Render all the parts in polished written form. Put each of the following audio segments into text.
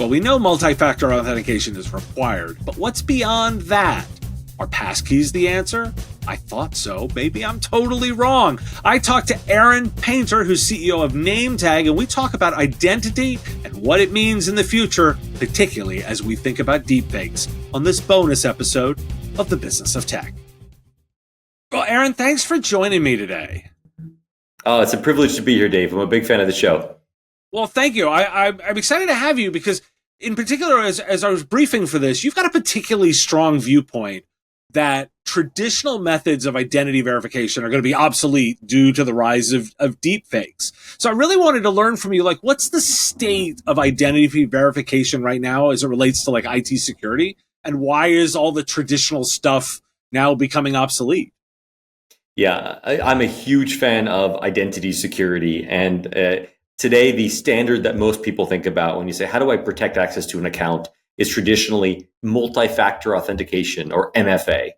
Well, we know multi-factor authentication is required, but what's beyond that? Are passkeys the answer? I thought so. Maybe I'm totally wrong. I talked to Aaron Painter, who's CEO of NameTag, and we talk about identity and what it means in the future, particularly as we think about deepfakes on this bonus episode of The Business of Tech. Well, Aaron, thanks for joining me today. Oh, it's a privilege to be here, Dave. I'm a big fan of the show. Well, thank you. I'm excited to have you because, in particular, as I was briefing for this, you've got a particularly strong viewpoint that traditional methods of identity verification are going to be obsolete due to the rise of deepfakes. So I really wanted to learn from you, like, what's the state of identity verification right now as it relates to, like, IT security? And why is all the traditional stuff now becoming obsolete? Yeah, I'm a huge fan of identity security. And today, the standard that most people think about when you say, how do I protect access to an account, is traditionally multi-factor authentication, or MFA.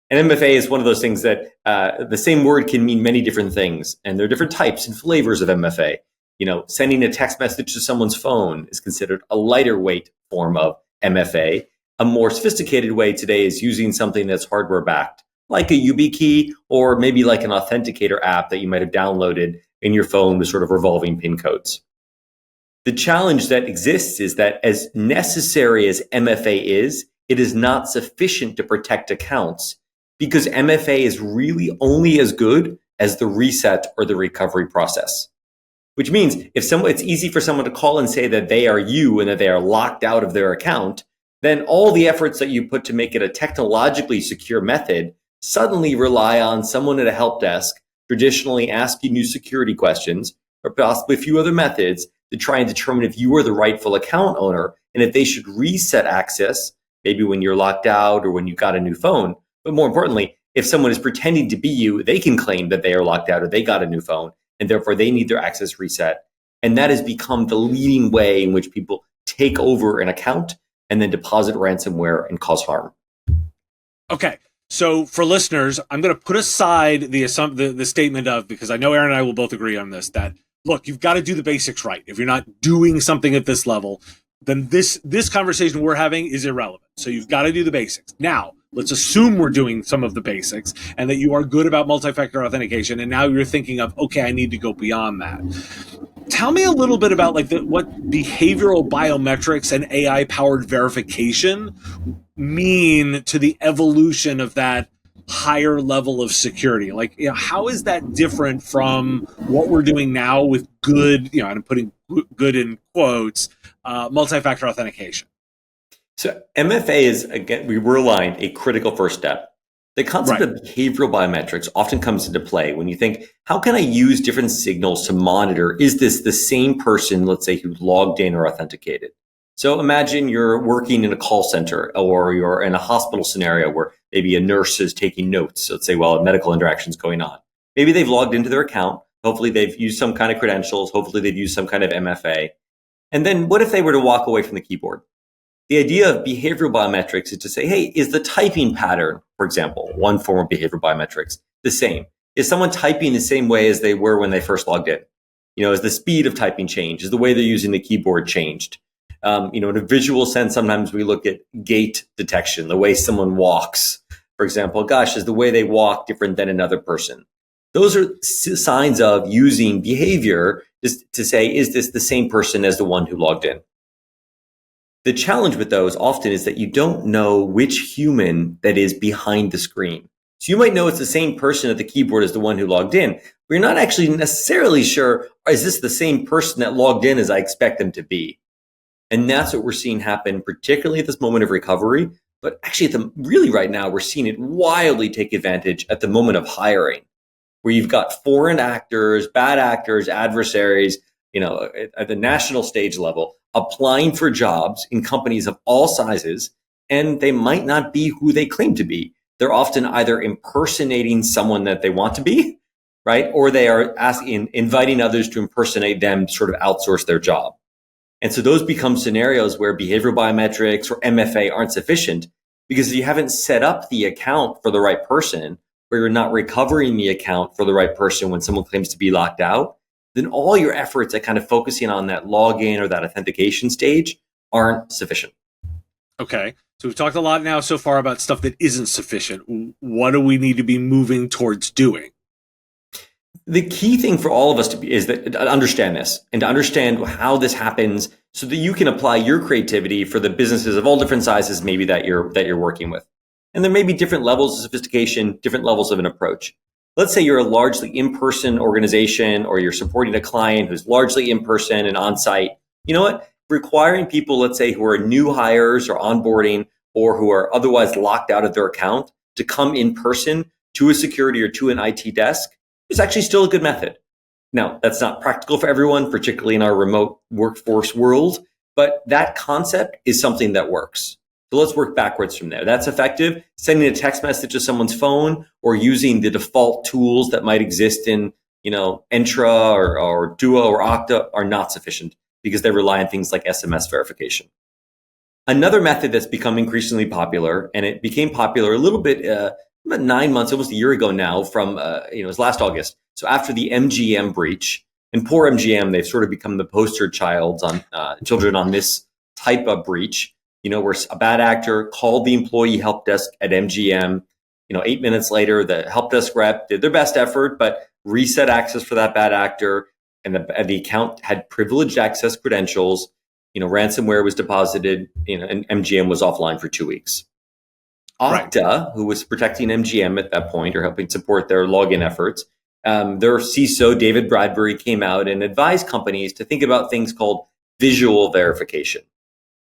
And MFA is one of those things that the same word can mean many different things. And there are different types and flavors of MFA. You know, sending a text message to someone's phone is considered a lighter weight form of MFA. A more sophisticated way today is using something that's hardware backed, like a YubiKey, or maybe like an authenticator app that you might have downloaded in your phone with sort of revolving PIN codes. The challenge that exists is that as necessary as MFA is, it is not sufficient to protect accounts, because MFA is really only as good as the reset or the recovery process. Which means it's easy for someone to call and say that they are you and that they are locked out of their account, then all the efforts that you put to make it a technologically secure method suddenly rely on someone at a help desk traditionally asking you security questions, or possibly a few other methods, to try and determine if you are the rightful account owner and if they should reset access, maybe when you're locked out or when you got a new phone. But more importantly, if someone is pretending to be you, they can claim that they are locked out or they got a new phone, and therefore they need their access reset. And that has become the leading way in which people take over an account and then deposit ransomware and cause harm. Okay. So for listeners, I'm going to put aside the statement of, because I know Aaron and I will both agree on this, that, look, you've got to do the basics right. If you're not doing something at this level, then this conversation we're having is irrelevant. So you've got to do the basics. Now, let's assume we're doing some of the basics and that you are good about multi-factor authentication. And now you're thinking of, okay, I need to go beyond that. Tell me a little bit about what behavioral biometrics and AI-powered verification mean to the evolution of that higher level of security. Like, you know, how is that different from what we're doing now with good, you know, and I'm putting good in quotes, multi-factor authentication? So MFA is, again, we were aligned, a critical first step. The concept of behavioral biometrics often comes into play when you think, how can I use different signals to monitor, is this the same person, let's say, who logged in or authenticated? So imagine you're working in a call center, or you're in a hospital scenario where maybe a nurse is taking notes, let's say, while a medical interaction is going on. Maybe they've logged into their account. Hopefully they've used some kind of credentials. Hopefully they've used some kind of MFA. And then what if they were to walk away from the keyboard? The idea of behavioral biometrics is to say, hey, is the typing pattern, for example, one form of behavioral biometrics, the same? Is someone typing the same way as they were when they first logged in? You know, is the speed of typing changed? Is the way they're using the keyboard changed? You know, in a visual sense, sometimes we look at gait detection, the way someone walks. For example, gosh, is the way they walk different than another person? Those are signs of using behavior just to say, is this the same person as the one who logged in? The challenge with those often is that you don't know which human that is behind the screen. So you might know it's the same person at the keyboard as the one who logged in, but you're not actually necessarily sure, is this the same person that logged in as I expect them to be? And that's what we're seeing happen, particularly at this moment of recovery. But actually, really right now, we're seeing it wildly take advantage at the moment of hiring, where you've got foreign actors, bad actors, adversaries, you know, at the national stage level, applying for jobs in companies of all sizes, and they might not be who they claim to be. They're often either impersonating someone that they want to be, right? Or they are inviting others to impersonate them to sort of outsource their job. And so those become scenarios where behavioral biometrics or MFA aren't sufficient, because if you haven't set up the account for the right person, or you're not recovering the account for the right person when someone claims to be locked out, then all your efforts at kind of focusing on that login or that authentication stage aren't sufficient. Okay. So we've talked a lot now so far about stuff that isn't sufficient. What do we need to be moving towards doing? The key thing for all of us is that to understand this and to understand how this happens so that you can apply your creativity for the businesses of all different sizes maybe that you're working with. And there may be different levels of sophistication, different levels of an approach. Let's say you're a largely in-person organization or you're supporting a client who's largely in-person and on-site. You know what? Requiring people, let's say, who are new hires or onboarding or who are otherwise locked out of their account to come in person to a security or to an IT desk is actually still a good method. Now, that's not practical for everyone, particularly in our remote workforce world, but that concept is something that works. So let's work backwards from there. That's effective. Sending a text message to someone's phone or using the default tools that might exist in, Entra or Duo or Okta are not sufficient because they rely on things like SMS verification. Another method that's become increasingly popular, and it became popular a little bit about 9 months, almost a year ago now from, it was last August. So after the MGM breach, and poor MGM, they've sort of become the poster childs on children on this type of breach, where a bad actor called the employee help desk at MGM. 8 minutes later, the help desk rep did their best effort, but reset access for that bad actor. And the account had privileged access credentials. Ransomware was deposited, and MGM was offline for 2 weeks. Okta, who was protecting MGM at that point or helping support their login efforts, their CISO, David Bradbury, came out and advised companies to think about things called visual verification.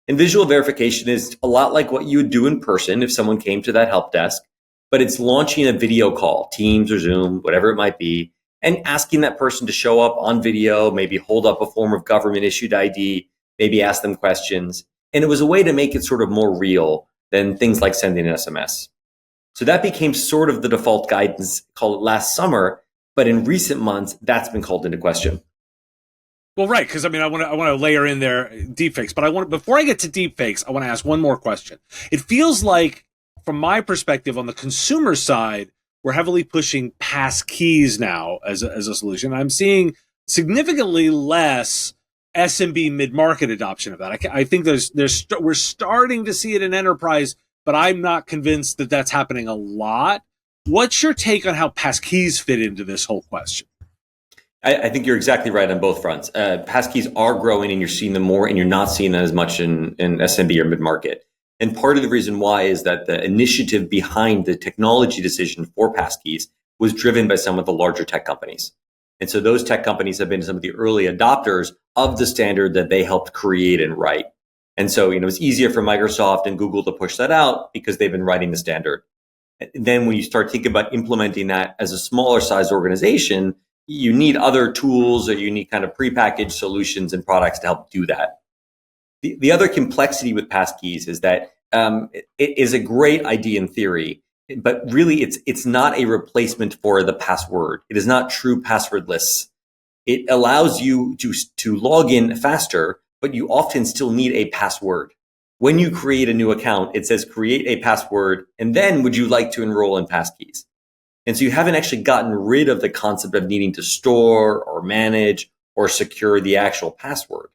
And visual verification is a lot like what you would do in person if someone came to that help desk, but it's launching a video call, Teams or Zoom, whatever it might be, and asking that person to show up on video, maybe hold up a form of government-issued ID, maybe ask them questions. And it was a way to make it sort of more real than things like sending an SMS. So that became sort of the default guidance, called it last summer, but in recent months, that's been called into question. Well, right, because I want to layer in there deepfakes, but before I get to deepfakes, I want to ask one more question. It feels like, from my perspective, on the consumer side, we're heavily pushing passkeys now as a solution. I'm seeing significantly less SMB mid-market adoption of that. I think we're starting to see it in enterprise, but I'm not convinced that that's happening a lot. What's your take on how passkeys fit into this whole question? I think you're exactly right on both fronts. Passkeys are growing and you're seeing them more and you're not seeing that as much in SMB or mid-market. And part of the reason why is that the initiative behind the technology decision for passkeys was driven by some of the larger tech companies. And so those tech companies have been some of the early adopters of the standard that they helped create and write. And so, it's easier for Microsoft and Google to push that out because they've been writing the standard. And then when you start thinking about implementing that as a smaller size organization, you need other tools or you need kind of prepackaged solutions and products to help do that. The other complexity with passkeys is that it is a great idea in theory, but really it's not a replacement for the password. It is not true passwordless. It allows you to log in faster, but you often still need a password. When you create a new account, it says create a password, and then would you like to enroll in passkeys? And so you haven't actually gotten rid of the concept of needing to store or manage or secure the actual password.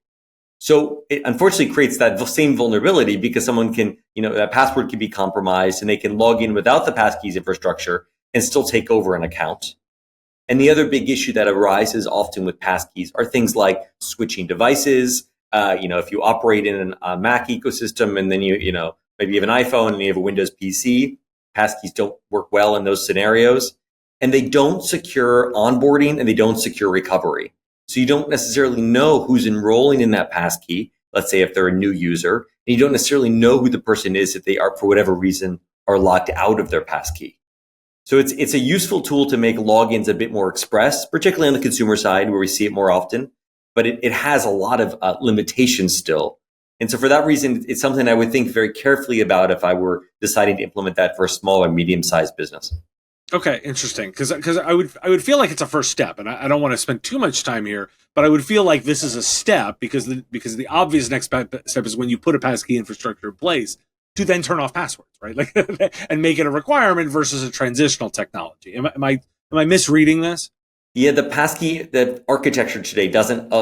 So it unfortunately creates that same vulnerability because someone can, that password can be compromised and they can log in without the passkeys infrastructure and still take over an account. And the other big issue that arises often with passkeys are things like switching devices. If you operate in a Mac ecosystem and then maybe you have an iPhone and you have a Windows PC, passkeys don't work well in those scenarios. And they don't secure onboarding and they don't secure recovery. So you don't necessarily know who's enrolling in that passkey. Let's say if they're a new user, and you don't necessarily know who the person is if they are, for whatever reason, are locked out of their passkey. So it's a useful tool to make logins a bit more express, particularly on the consumer side where we see it more often. But it has a lot of limitations still. And so for that reason, it's something I would think very carefully about if I were deciding to implement that for a small or medium-sized business. Okay, interesting. Because I would feel like it's a first step, and I don't want to spend too much time here, but I would feel like this is a step because the obvious next step is when you put a passkey infrastructure in place to then turn off passwords, right? Like and make it a requirement versus a transitional technology. Am I misreading this? Yeah, the architecture today doesn't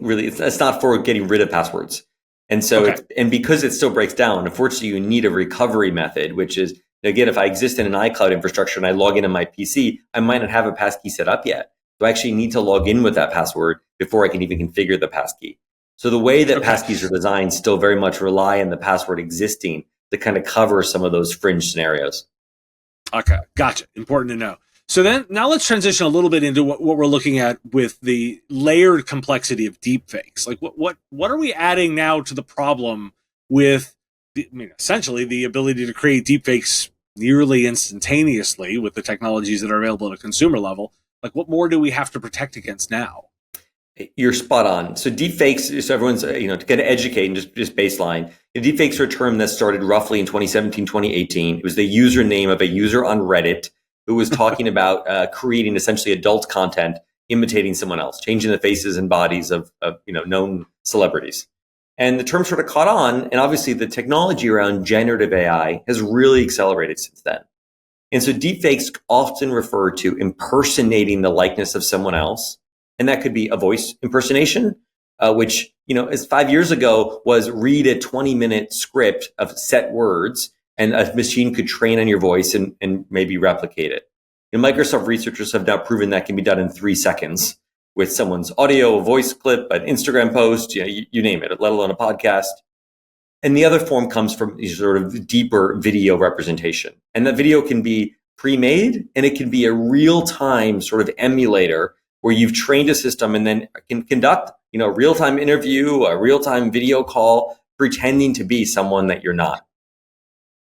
really. It's not for getting rid of passwords. And so, and because it still breaks down, unfortunately, you need a recovery method, which is, again, if I exist in an iCloud infrastructure and I log into my PC, I might not have a passkey set up yet. So I actually need to log in with that password before I can even configure the passkey. So the way that passkeys are designed still very much rely on the password existing to kind of cover some of those fringe scenarios. Okay, gotcha. Important to know. So then, now let's transition a little bit into what we're looking at with the layered complexity of deepfakes. Like, what are we adding now to the problem with, essentially the ability to create deepfakes nearly instantaneously with the technologies that are available at a consumer level? Like, what more do we have to protect against now? You're spot on. So deepfakes, so everyone's, to kind of educate and just baseline. Deepfakes are a term that started roughly in 2017, 2018. It was the username of a user on Reddit who was talking about creating essentially adult content, imitating someone else, changing the faces and bodies of known celebrities. And the term sort of caught on, and obviously the technology around generative AI has really accelerated since then. And so deepfakes often refer to impersonating the likeness of someone else. And that could be a voice impersonation, which, as 5 years ago was read a 20-minute script of set words and a machine could train on your voice and maybe replicate it. And Microsoft researchers have now proven that can be done in 3 seconds with someone's audio, a voice clip, an Instagram post, you name it, let alone a podcast. And the other form comes from sort of deeper video representation. And that video can be pre-made and it can be a real-time sort of emulator where you've trained a system and then can conduct, a real-time interview, a real-time video call, pretending to be someone that you're not.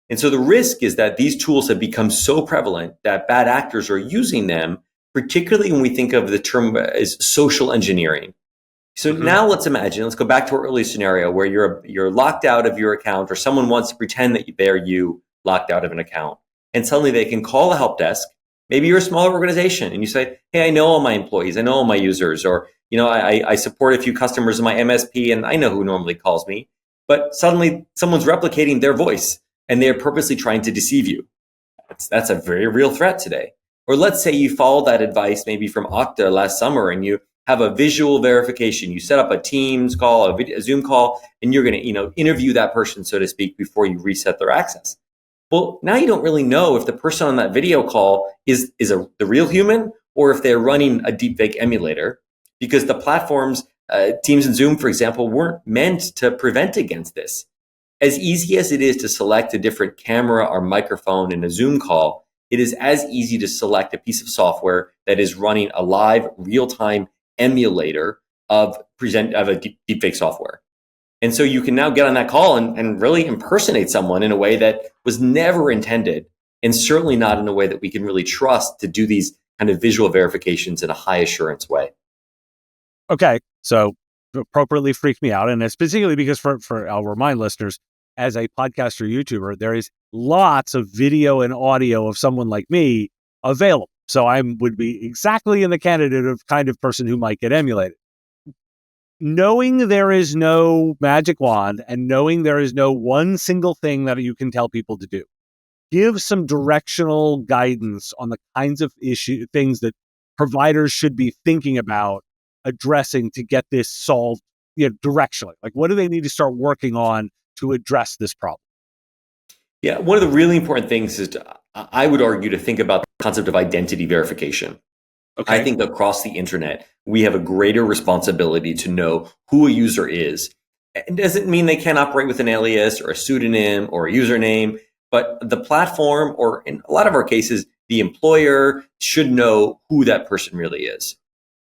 And so the risk is that these tools have become so prevalent that bad actors are using them, particularly when we think of the term as social engineering. So now let's go back to our early scenario where you're locked out of your account or someone wants to pretend that they're you locked out of an account. And suddenly they can call a help desk. Maybe you're a smaller organization and you say, hey, I know all my employees, I know all my users, or, I support a few customers in my MSP and I know who normally calls me. But suddenly someone's replicating their voice and they're purposely trying to deceive you. That's a very real threat today. Or let's say you follow that advice maybe from Okta last summer and you have a visual verification. You set up a Teams call, a Zoom call, and you're going to, interview that person, so to speak, before you reset their access. Well, now you don't really know if the person on that video call is the real human or if they're running a deepfake emulator, because the platforms, Teams and Zoom, for example, weren't meant to prevent against this. As easy as it is to select a different camera or microphone in a Zoom call, it is as easy to select a piece of software that is running a live, real-time emulator of a deepfake software. And so you can now get on that call and really impersonate someone in a way that was never intended, and certainly not in a way that we can really trust to do these kind of visual verifications in a high assurance way. Okay, so appropriately freaked me out. And it's particularly because for I'll remind listeners, as a podcaster YouTuber, there is lots of video and audio of someone like me available. So I would be exactly in the candidate of kind of person who might get emulated. Knowing there is no magic wand and knowing there is no one single thing that you can tell people to do, give some directional guidance on the kinds of things that providers should be thinking about addressing to get this solved, directionally. Like, what do they need to start working on to address this problem? Yeah, one of the really important things is I would argue to think about the concept of identity verification. Okay. I think across the internet, we have a greater responsibility to know who a user is. It doesn't mean they can't operate with an alias or a pseudonym or a username, but the platform, or in a lot of our cases, the employer should know who that person really is.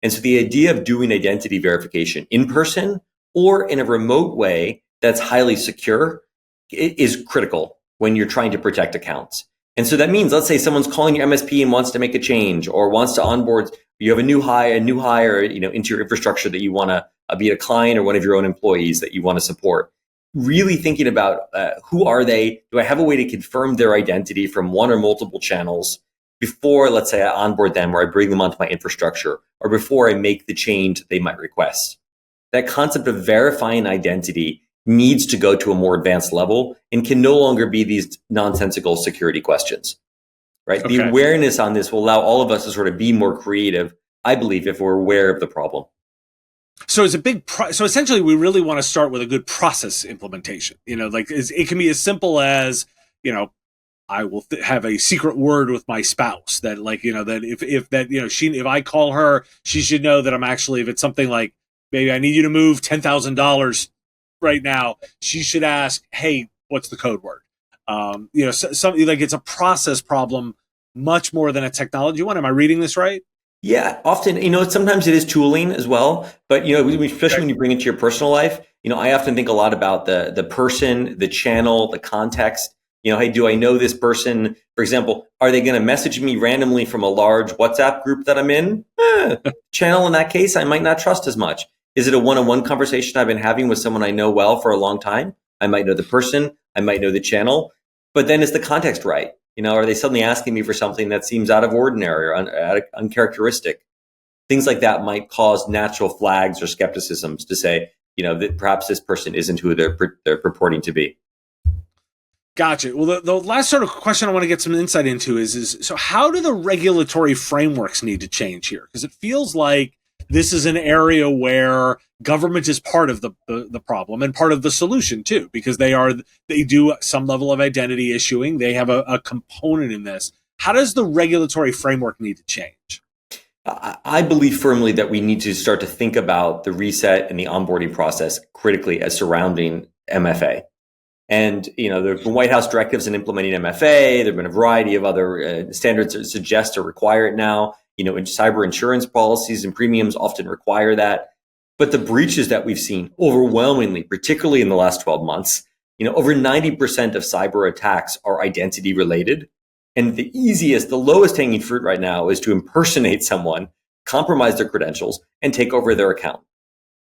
And so the idea of doing identity verification in person or in a remote way that's highly secure is critical when you're trying to protect accounts. And so that means, let's say someone's calling your MSP and wants to make a change or wants to onboard, you have a new hire, into your infrastructure that you want to be it a client or one of your own employees that you want to support. Really thinking about who are they? Do I have a way to confirm their identity from one or multiple channels before, let's say, I onboard them or I bring them onto my infrastructure or before I make the change they might request? That concept of verifying identity needs to go to a more advanced level and can no longer be these nonsensical security questions, right? Okay. The awareness on this will allow all of us to sort of be more creative, I believe, if we're aware of the problem. So it's a so essentially we really want to start with a good process implementation. Like it can be as simple as, I will have a secret word with my spouse that, like, that if that, if I call her, she should know that I'm actually, if it's something like, maybe I need you to move $10,000 right now, she should ask, hey, what's the code word? Something like, it's a process problem much more than a technology one. Am I reading this right? Yeah, often, sometimes it is tooling as well, but especially when you bring it to your personal life, I often think a lot about the person, the channel, the context. Hey, do I know this person? For example, are they going to message me randomly from a large WhatsApp group that I'm in? Channel in that case, I might not trust as much. Is it a one-on-one conversation I've been having with someone I know well for a long time? I might know the person, I might know the channel, but then is the context right? Are they suddenly asking me for something that seems out of ordinary or uncharacteristic? Things like that might cause natural flags or skepticisms to say, that perhaps this person isn't who they're purporting to be. Gotcha. Well, the last sort of question I want to get some insight into is so how do the regulatory frameworks need to change here? Because it feels like this is an area where government is part of the problem and part of the solution too, because they do some level of identity issuing. They have a component in this. How does the regulatory framework need to change? I believe firmly that we need to start to think about the reset and the onboarding process critically as surrounding MFA. And, there have been White House directives in implementing MFA. There have been a variety of other standards that suggest or require it now. In cyber insurance policies and premiums often require that. But the breaches that we've seen overwhelmingly, particularly in the last 12 months, over 90% of cyber attacks are identity related. And the lowest hanging fruit right now is to impersonate someone, compromise their credentials, and take over their account.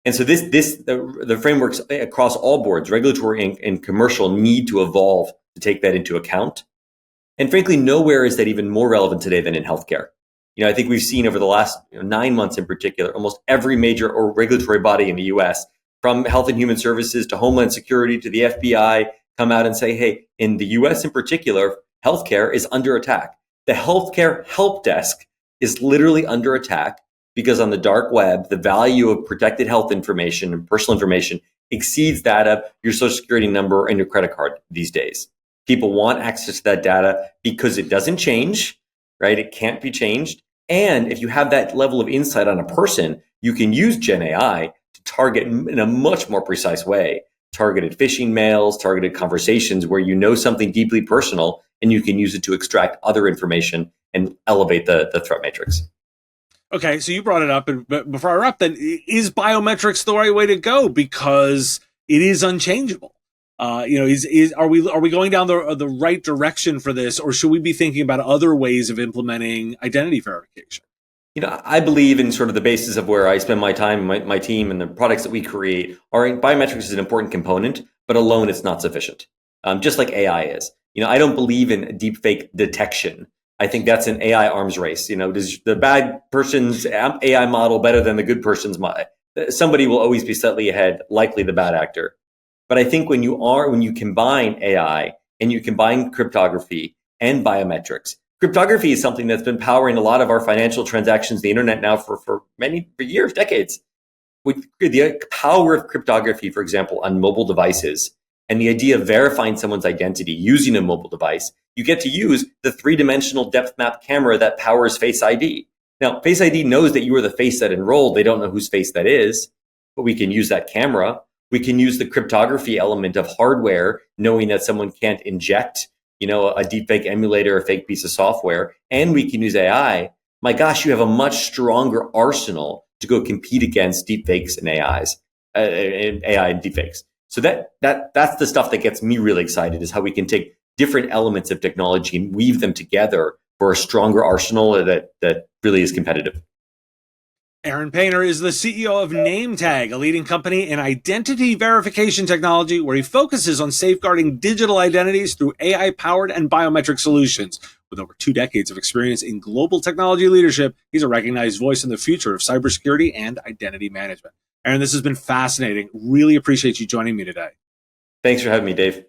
And so the frameworks across all boards, regulatory and commercial, need to evolve to take that into account. And frankly, nowhere is that even more relevant today than in healthcare. I think we've seen over the last 9 months in particular, almost every major or regulatory body in the US, from Health and Human Services to Homeland Security to the FBI, come out and say, hey, in the US in particular, healthcare is under attack. The healthcare help desk is literally under attack because on the dark web, the value of protected health information and personal information exceeds that of your social security number and your credit card these days. People want access to that data because it doesn't change, right? It can't be changed. And if you have that level of insight on a person, you can use Gen AI to target in a much more precise way, targeted phishing mails, targeted conversations where you know something deeply personal and you can use it to extract other information and elevate the threat matrix. Okay, so you brought it up, but before I wrap, then is biometrics the right way to go because it is unchangeable? Are we going down the right direction for this, or should we be thinking about other ways of implementing identity verification? I believe in sort of the basis of where I spend my time, my team, and the products that we create. Biometrics is an important component, but alone it's not sufficient. Just like AI is. I don't believe in deepfake detection. I think that's an AI arms race. Does the bad person's AI model better than the good person's model? Somebody will always be slightly ahead, likely the bad actor. But I think when you combine AI and you combine cryptography and biometrics, cryptography is something that's been powering a lot of our financial transactions, the internet now for years, decades. With the power of cryptography, for example, on mobile devices, and the idea of verifying someone's identity using a mobile device, you get to use the three-dimensional depth map camera that powers Face ID. Now, Face ID knows that you are the face that enrolled. They don't know whose face that is, but we can use that camera. We can use the cryptography element of hardware, knowing that someone can't inject, a deepfake emulator, a fake piece of software, and we can use AI. My gosh, you have a much stronger arsenal to go compete against deepfakes and AI and deepfakes. So that's the stuff that gets me really excited, is how we can take different elements of technology and weave them together for a stronger arsenal that really is competitive. Aaron Painter is the CEO of NameTag, a leading company in identity verification technology, where he focuses on safeguarding digital identities through AI-powered and biometric solutions. With over 2 decades of experience in global technology leadership, he's a recognized voice in the future of cybersecurity and identity management. Aaron, this has been fascinating. Really appreciate you joining me today. Thanks for having me, Dave.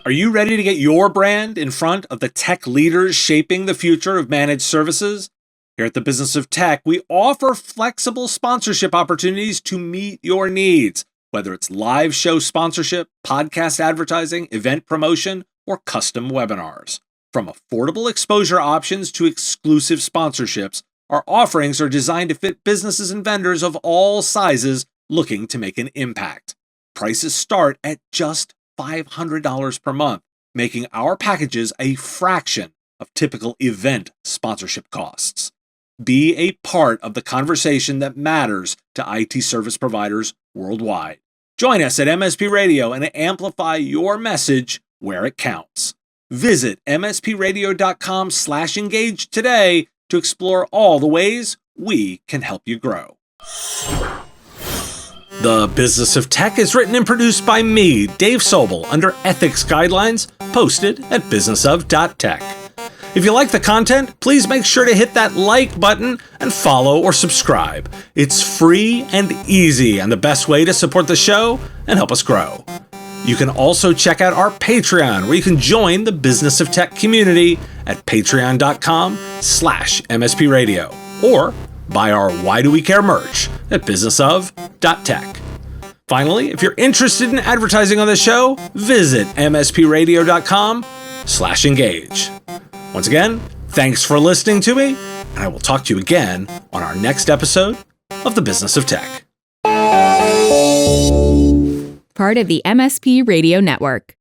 Are you ready to get your brand in front of the tech leaders shaping the future of managed services? Here at the Business of Tech, we offer flexible sponsorship opportunities to meet your needs, whether it's live show sponsorship, podcast advertising, event promotion, or custom webinars. From affordable exposure options to exclusive sponsorships, our offerings are designed to fit businesses and vendors of all sizes looking to make an impact. Prices start at just $500 per month, making our packages a fraction of typical event sponsorship costs. Be a part of the conversation that matters to IT service providers worldwide. Join us at MSP Radio and amplify your message where it counts. Visit mspradio.com/engage today to explore all the ways we can help you grow. The Business of Tech is written and produced by me, Dave Sobel, under ethics guidelines posted at businessof.tech. If you like the content, please make sure to hit that like button and follow or subscribe. It's free and easy and the best way to support the show and help us grow. You can also check out our Patreon, where you can join the Business of Tech community at patreon.com/MSP Radio, or buy our Why Do We Care merch at businessof.tech. Finally, if you're interested in advertising on the show, visit mspradio.com/engage. Once again, thanks for listening to me, and I will talk to you again on our next episode of The Business of Tech. Part of the MSP Radio Network.